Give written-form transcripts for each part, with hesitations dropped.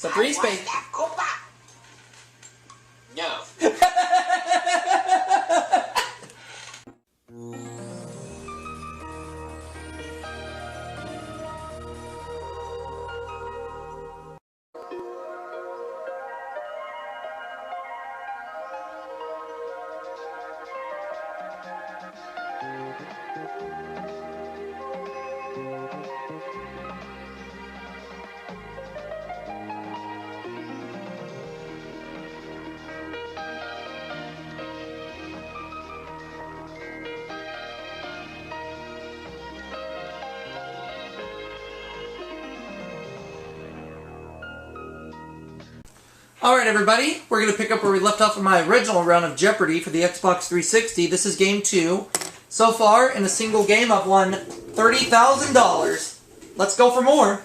So three space. No. Alright everybody, we're going to pick up where we left off in my original Run of Jeopardy for the Xbox 360. This is game 2. So far, in a single game, I've won $30,000. Let's go for more.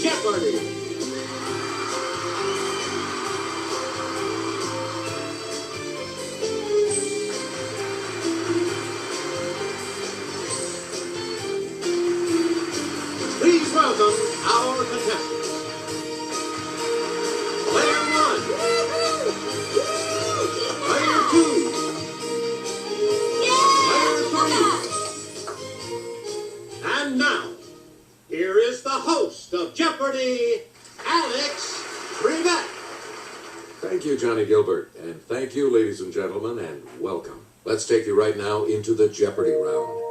Jeopardy! Please welcome our contestants. Player 1. Player 2. Player 3. And now, here is the host of Jeopardy, Alex Trebek. Thank you, Johnny Gilbert, and thank you, ladies and gentlemen, and welcome. Let's take you right now into the Jeopardy round.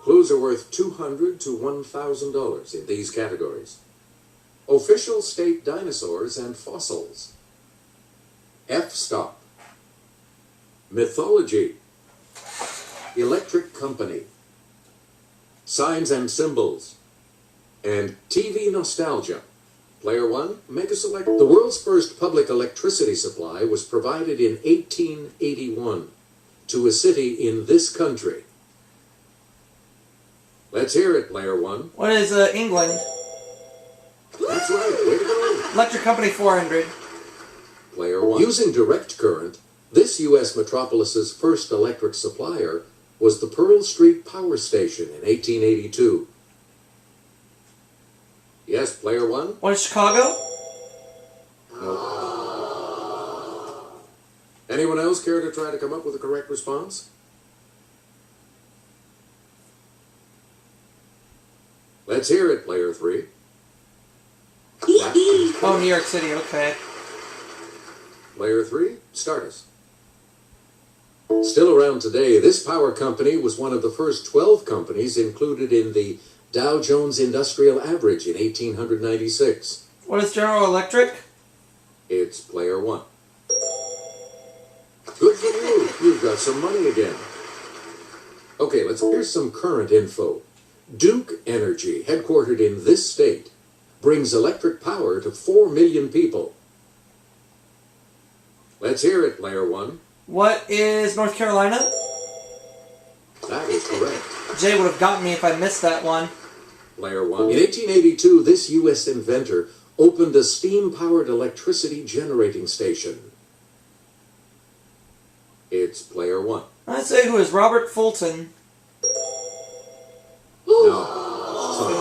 Clues are worth $200 to $1,000 in these categories: official state dinosaurs and fossils, F-stop, mythology, electric company, signs and symbols, and TV nostalgia. Player 1, make a select. The world's first public electricity supply was provided in 1881 to a city in this country. Let's hear it, Player 1. What is England? That's right, way to go. Electric Company 400. Player 1. Using direct current, this U.S. metropolis's first electric supplier was the Pearl Street Power Station in 1882. Yes, Player 1? What is Chicago? No. Anyone else care to try to come up with a correct response? Let's hear it, Player 3. Oh, New York City, okay. Player 3, start us. Still around today, this power company was one of the first 12 companies included in the Dow Jones Industrial Average in 1896. What is General Electric? It's Player 1. Good for you. You've got some money again. Okay, here's some current info. Duke Energy, headquartered in this state, brings electric power to 4 million people. Let's hear it, Player 1. What is North Carolina? That is correct. Jay would have gotten me if I missed that one. Player 1. In 1882, this U.S. inventor opened a steam-powered electricity generating station. It's Player 1. I'd say who is Robert Fulton. No. Sorry.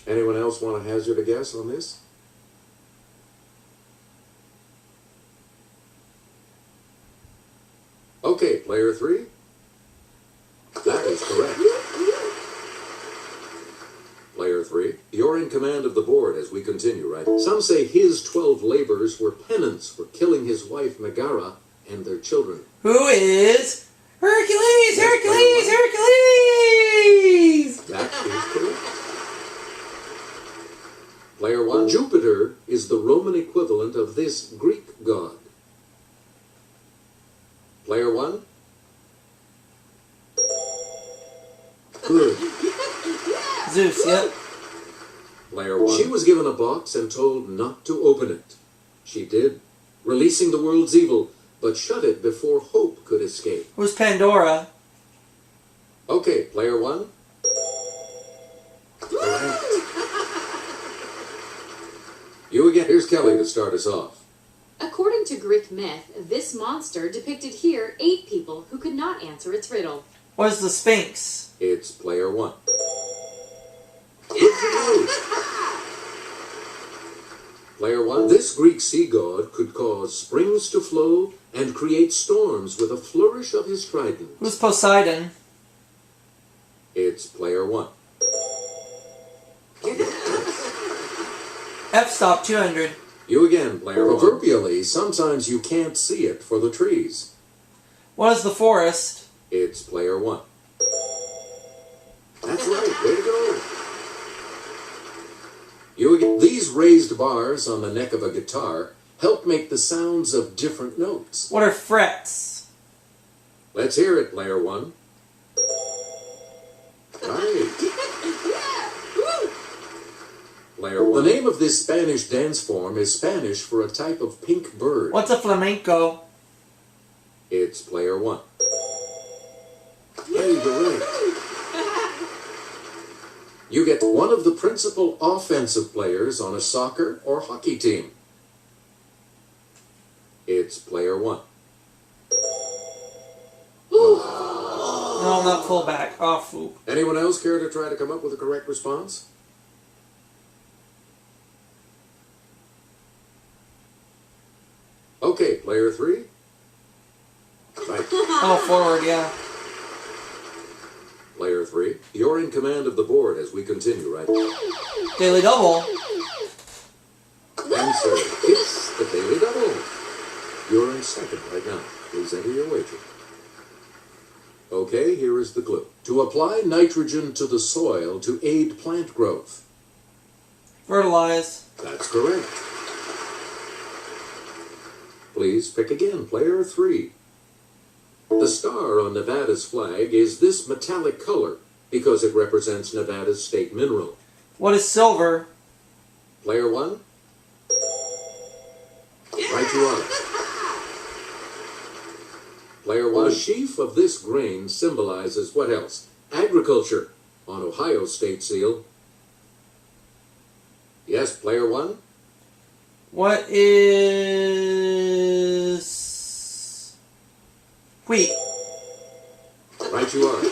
Anyone else want to hazard a guess on this? Okay, Player 3. That is correct. in command of the board as we continue, right? Some say his 12 labors were penance for killing his wife Megara and their children. Who is Hercules? Hercules! Hercules! That is correct. Player 1. Jupiter is the Roman equivalent of this Greek god. Player 1. Good. Zeus, yep. Player 1. She was given a box and told not to open it. She did, releasing the world's evil, but shut it before hope could escape. Who's Pandora? Okay, player 1. Correct. You again. Here's Kelly to start us off. According to Greek myth, this monster depicted here 8 people who could not answer its riddle. What is the Sphinx? It's player 1. Good for you. Player 1. This Greek sea god could cause springs to flow and create storms with a flourish of his trident. Who's Poseidon? It's player 1. F-stop 200. You again, player 1. Proverbially, sometimes you can't see it for the trees. What is the forest? It's player 1. That's right, way to go. You again. These raised bars on the neck of a guitar help make the sounds of different notes. What are frets? Let's hear it, player 1. Right. Player 1. The name of this Spanish dance form is Spanish for a type of pink bird. What's a flamenco? It's player 1. Hey, you're right. You get one of the principal offensive players on a soccer or hockey team. It's player 1. No, not fullback. Off loop. Anyone else care to try to come up with a correct response? Okay, player 3. Right. Oh, forward, yeah. Player 3. You're in command of the board as we continue, right? Daily double. Answer. It's the daily double. You're in second right now. Please enter your wager. Okay, here is the clue. To apply nitrogen to the soil to aid plant growth. Fertilize. That's correct. Please pick again, player 3. The star on Nevada's flag is this metallic color because it represents Nevada's state mineral. What is silver? Player 1. Right you are. Player 1. A sheaf of this grain symbolizes what else? Agriculture on Ohio state seal. Yes, player 1. What is wheat? Right you are.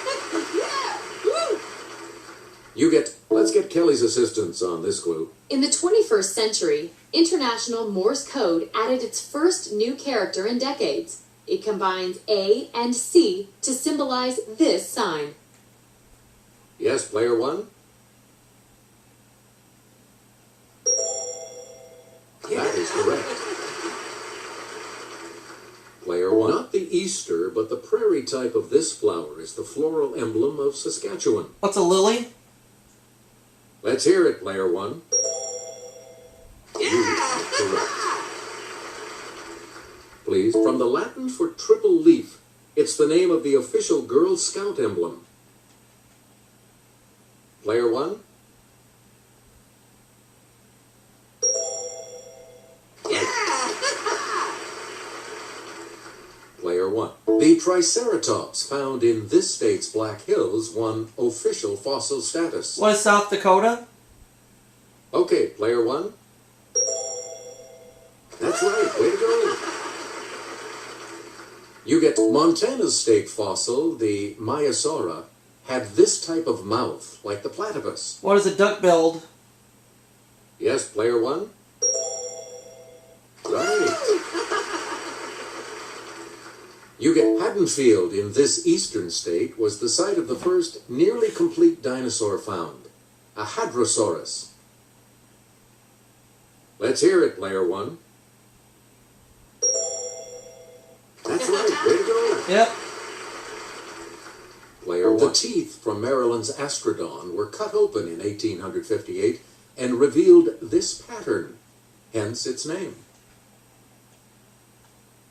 Let's get Kelly's assistance on this clue. In the 21st century, International Morse Code added its first new character in decades. It combines A and C to symbolize this sign. Yes, player 1. That is correct. Player 1. Not the Easter, but the prairie type of this flower is the floral emblem of Saskatchewan. What's a lily? Let's hear it, player 1. You are correct. Please, from the Latin for triple leaf, it's the name of the official Girl Scout emblem. Player 1. Player 1. The Triceratops found in this state's Black Hills won official fossil status. What is South Dakota? Okay, player 1. That's right, way to go. You get Montana's state fossil, the Maiasaura, had this type of mouth, like the platypus. What is a duck-billed? Yes, player 1. Right. You get Haddonfield in this eastern state was the site of the first nearly complete dinosaur found, a Hadrosaurus. Let's hear it, player one. That's right, way to go. Yep. Player one. The teeth from Maryland's Astrodon were cut open in 1858 and revealed this pattern, hence its name.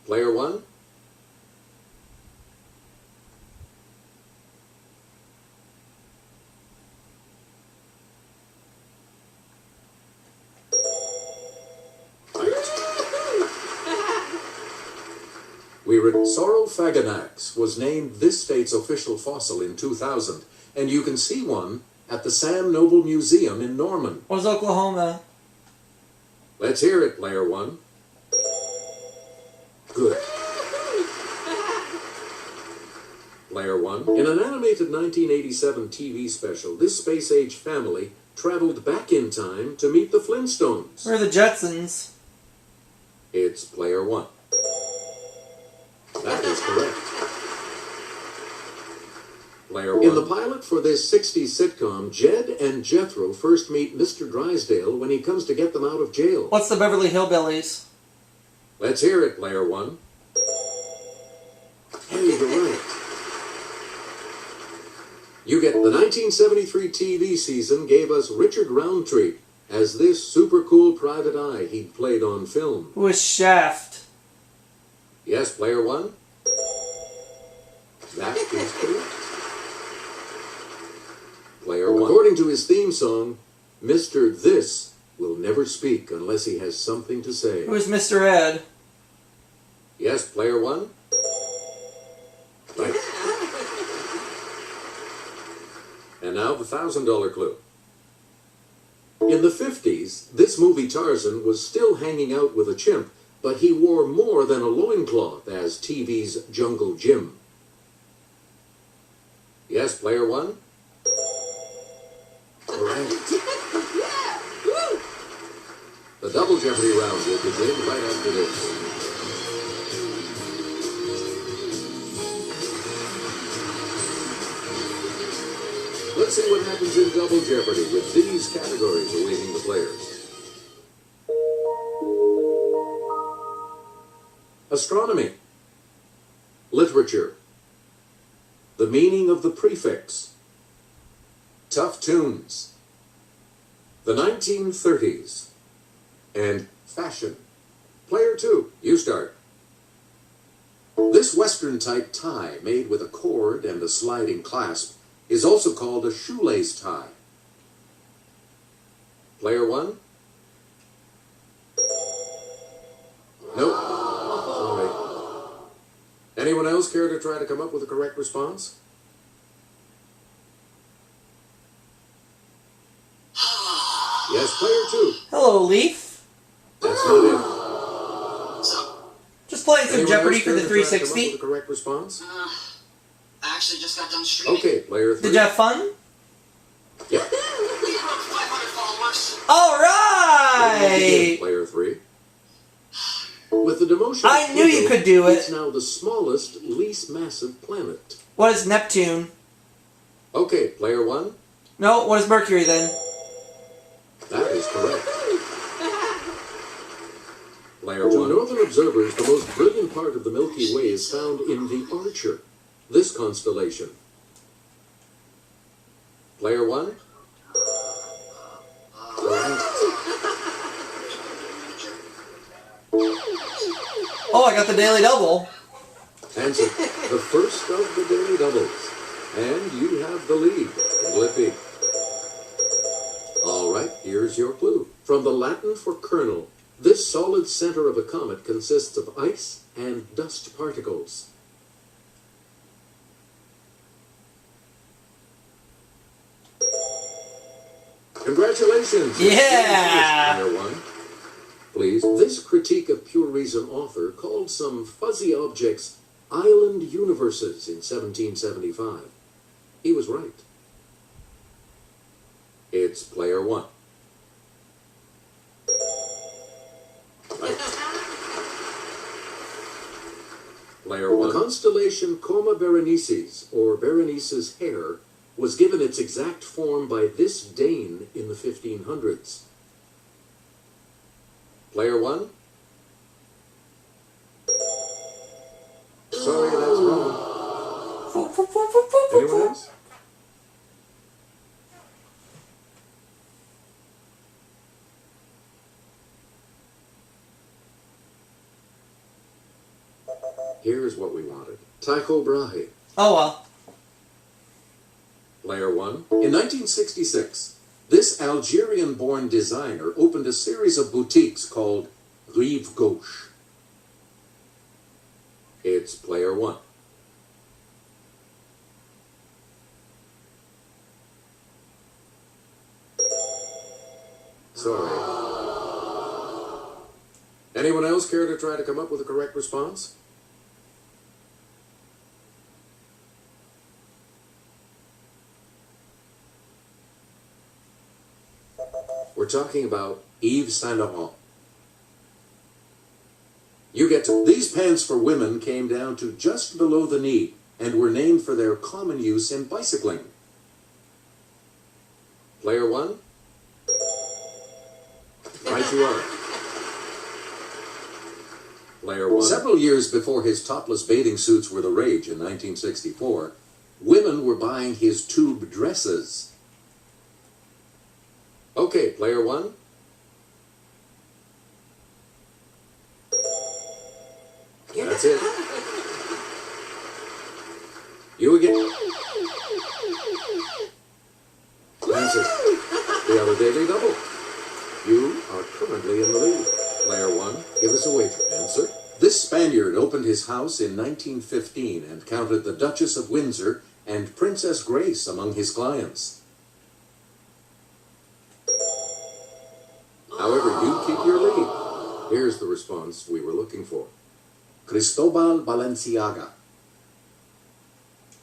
Player one. Saurophaganax was named this state's official fossil in 2000, and you can see one at the Sam Noble Museum in Norman. What was Oklahoma? Let's hear it, player one. Good. Player one. In an animated 1987 TV special, this space-age family traveled back in time to meet the Flintstones. We're the Jetsons. It's player one. That is correct. Player one. In the pilot for this 60s sitcom, Jed and Jethro first meet Mr. Drysdale when he comes to get them out of jail. What's the Beverly Hillbillies? Let's hear it, player one. Hey, you're right. You get the 1973 TV season gave us Richard Roundtree as this super cool private eye he'd played on film. Who is Shaft? Yes, player one. That is correct. Player one. According to his theme song, Mr. This will never speak unless he has something to say. Who is Mr. Ed? Yes, player one. Right. And now the $1,000 clue. In the 50s, this movie Tarzan was still hanging out with a chimp, but he wore more than a loincloth as TV's Jungle Jim. Yes, player one? Correct. The Double Jeopardy round will begin right after this. Let's see what happens in Double Jeopardy with these categories awaiting the players. Astronomy. Literature. The meaning of the prefix. Tough tunes. The 1930s. And fashion. Player two, you start. This Western-type tie made with a cord and a sliding clasp is also called a shoelace tie. Player one? Nope. Sorry. Anyone else care to try to come up with a correct response? Yes, player two. Hello, Leaf. That's not it. Just playing some Anyone Jeopardy else for the care to try to come up 360. with a correct response? I actually just got done streaming. Okay, player three. Did you have fun? Yeah. We broke 500 followers. All What did you right. do, player three? With the demotion, I knew you could do it. It's now the smallest, least massive planet. What is Neptune? Okay, player one. No, what is Mercury then? That is correct. Player one. To northern observers, the most brilliant part of the Milky Way is found in the Archer, this constellation. Player one. Oh, I got the Daily Double. Answer. The first of the daily doubles. And you have the lead. Lippy. All right, here's your clue. From the Latin for kernel, this solid center of a comet consists of ice and dust particles. Congratulations! Yeah! Player one. Please, this critique of pure reason author called some fuzzy objects island universes in 1775. He was right. It's player one. Player one. The constellation Coma Berenices, or Berenice's Hair, was given its exact form by this Dane in the 1500s. Player one? Sorry, that's wrong. Anyone else? Here's what we wanted. Tycho Brahe. Oh well. Player one. In 1966, this Algerian-born designer opened a series of boutiques called Rive Gauche. It's player one. Sorry. Anyone else care to try to come up with a correct response? We're talking about Yves Saint Laurent. You get to... These pants for women came down to just below the knee and were named for their common use in bicycling. Player one? Right you are. Player one. Several years before his topless bathing suits were the rage in 1964, women were buying his tube dresses. Okay, player one. That's it. You again. That's it. The other daily double. You are currently in the lead. Player one, give us a wager. Answer. This Spaniard opened his house in 1915 and counted the Duchess of Windsor and Princess Grace among his clients. However, you keep your lead. Here's the response we were looking for. Cristobal Balenciaga.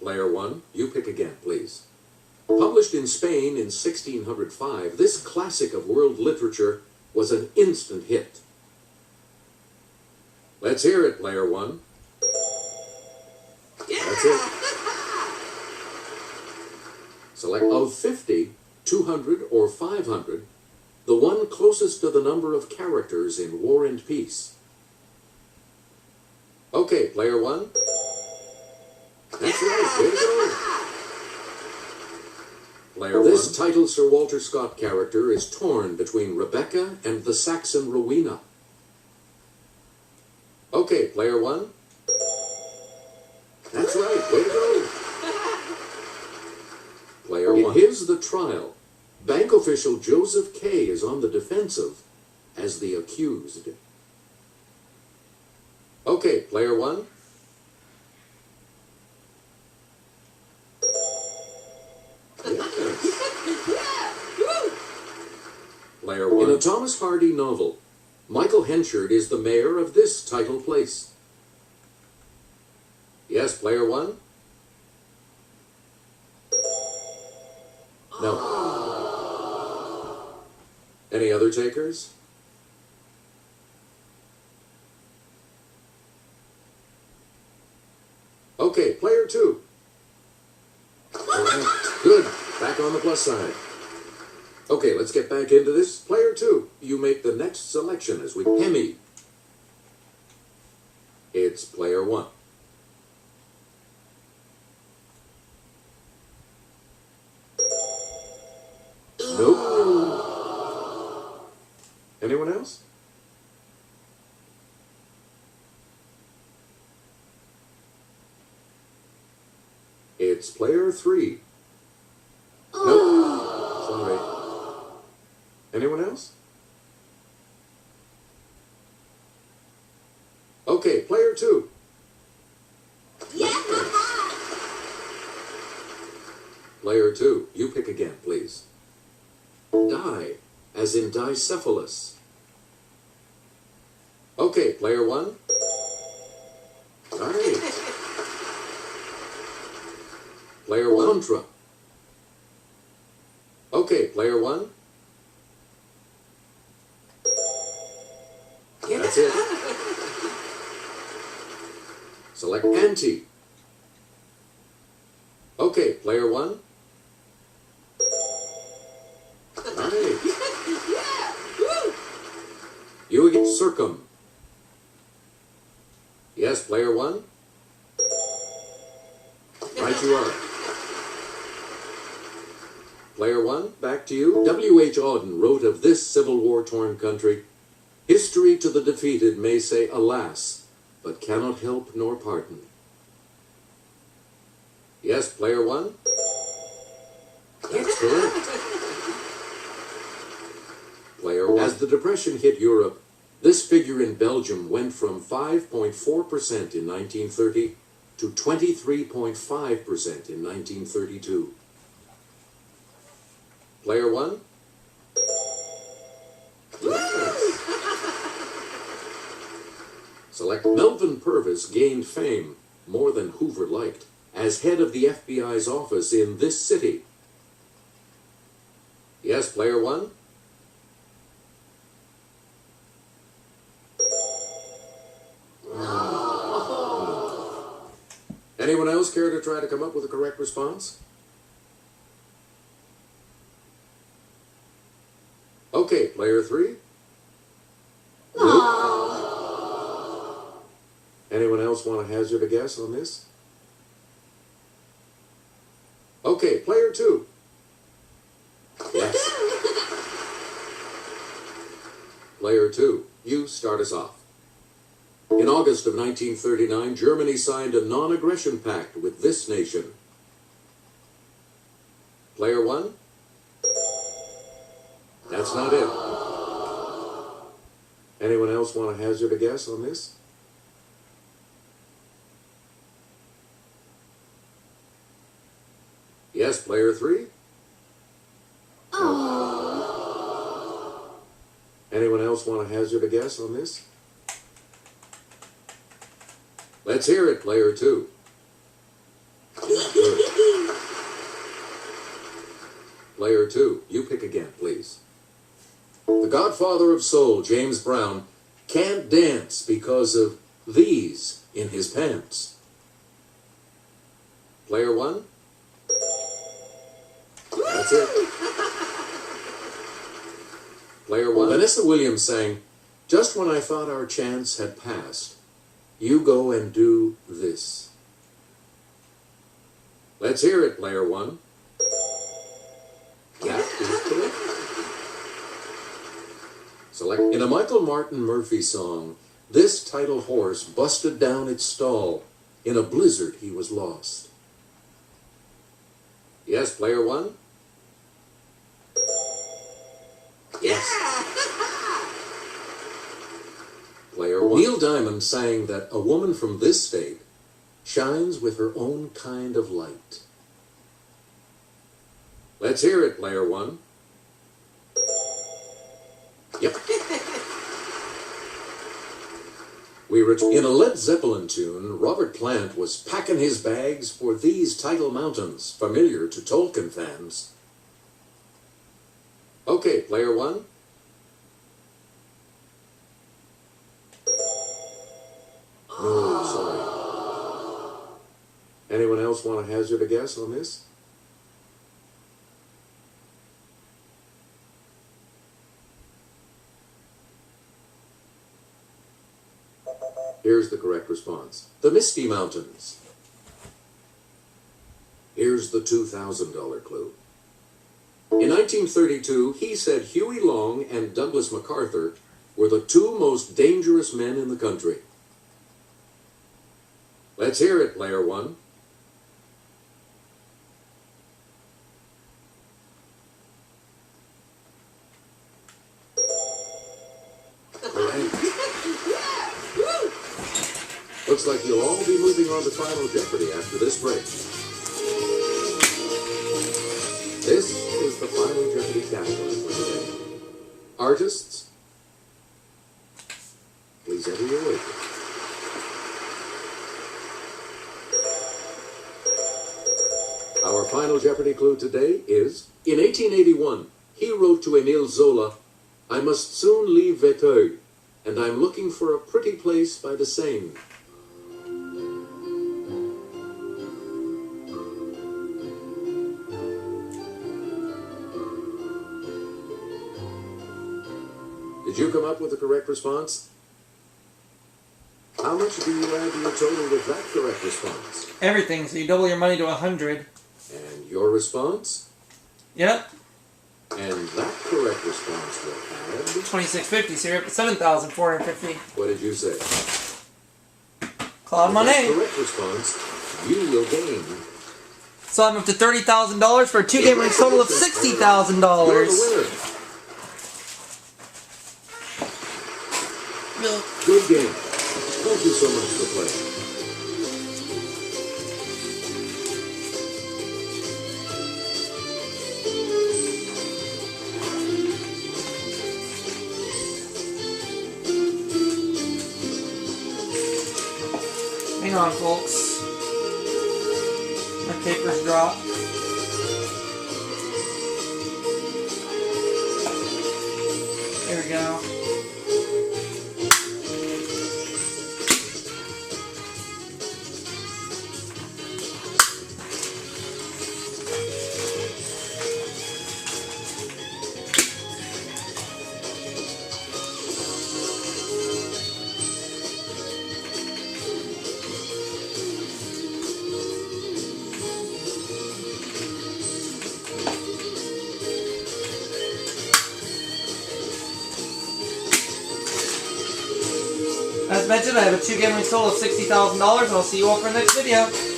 Player one, you pick again, please. Published in Spain in 1605, this classic of world literature was an instant hit. Let's hear it, player one. That's it. Select of 50, 200, or 500, the one closest to the number of characters in War and Peace. Okay, player one. That's right, way to go. Player this one. Title Sir Walter Scott character is torn between Rebecca and the Saxon Rowena. Okay, player one. That's right, way to go. Player one. In his The Trial, bank official Joseph K. is on the defensive as the accused. Okay, player one. Yes. Player one. In a Thomas Hardy novel, Michael Henchard is the mayor of this title place. Yes, player one. No. Any other takers? Okay, player two. Okay, good. Back on the plus side. Okay, let's get back into this. Player two, you make the next selection as we Hemi. It's player one. Nope. Anyone else? It's player three. Nope. Sorry. Anyone else? Okay, player two. Player two, you pick again, please. Die, as in dicephalus. Okay, player one. All right. Player one. Contra. Okay, player one. That's it. Select anti. Okay, player one. All right. You again. Circum. Yes, player one? Right you are. Player one, back to you. W.H. Auden wrote of this Civil War-torn country, "History to the defeated may say alas, but cannot help nor pardon." Yes, player one? That's correct. Player one. As the Depression hit Europe, this figure in Belgium went from 5.4% in 1930 to 23.5% in 1932. Player one? Yes. Select. Melvin Purvis gained fame, more than Hoover liked, as head of the FBI's office in this city. Yes, player one? Anyone else care to try to come up with a correct response? Okay, player three. Anyone else want to hazard a guess on this? Okay, player two. Yes. Player two, you start us off. In August of 1939, Germany signed a non-aggression pact with this nation. Player one? That's not it. Anyone else want to hazard a guess on this? Yes, player three? Anyone else want to hazard a guess on this? Let's hear it, player two. Good. Player two, you pick again, please. The godfather of soul, James Brown, can't dance because of these in his pants. Player one? That's it. Player one. Vanessa Williams sang, "Just when I thought our chance had passed, you go and do this." Let's hear it, player one. That is correct. Select. In a Michael Martin Murphy song, this title horse busted down its stall. In a blizzard he was lost. Yes, player one? Yes. Player one. Neil Diamond sang that a woman from this state shines with her own kind of light. Let's hear it, player one. Yep. In a Led Zeppelin tune, Robert Plant was packing his bags for these tidal mountains, familiar to Tolkien fans. Okay, player one. No, sorry. Anyone else want to hazard a guess on this? Here's the correct response. The Misty Mountains. Here's the $2,000 clue. In 1932, he said Huey Long and Douglas MacArthur were the two most dangerous men in the country. Let's hear it, player one. Looks like you'll all be moving on to Final Jeopardy after this break. This is the Final Jeopardy category for today. Artists, please enter your way. Our Final Jeopardy clue today is, in 1881, he wrote to Émile Zola, "I must soon leave Véteuil, and I'm looking for a pretty place by the Seine." Did you come up with the correct response? How much do you add to your total with that correct response? Everything, so you double your money to 100. And your response? Yep. And that correct response will add... 2650, so you're up to 7,450. What did you say? Claude With that Monet. correct response, you will gain... So I'm up to $30,000 for a two-game win total of $60,000. You're the winner. Good game. Thank you so much for playing. Hang on, folks. My papers drop. There we go. As mentioned, I have a two-game win total of $60,000, and I'll see you all for the next video.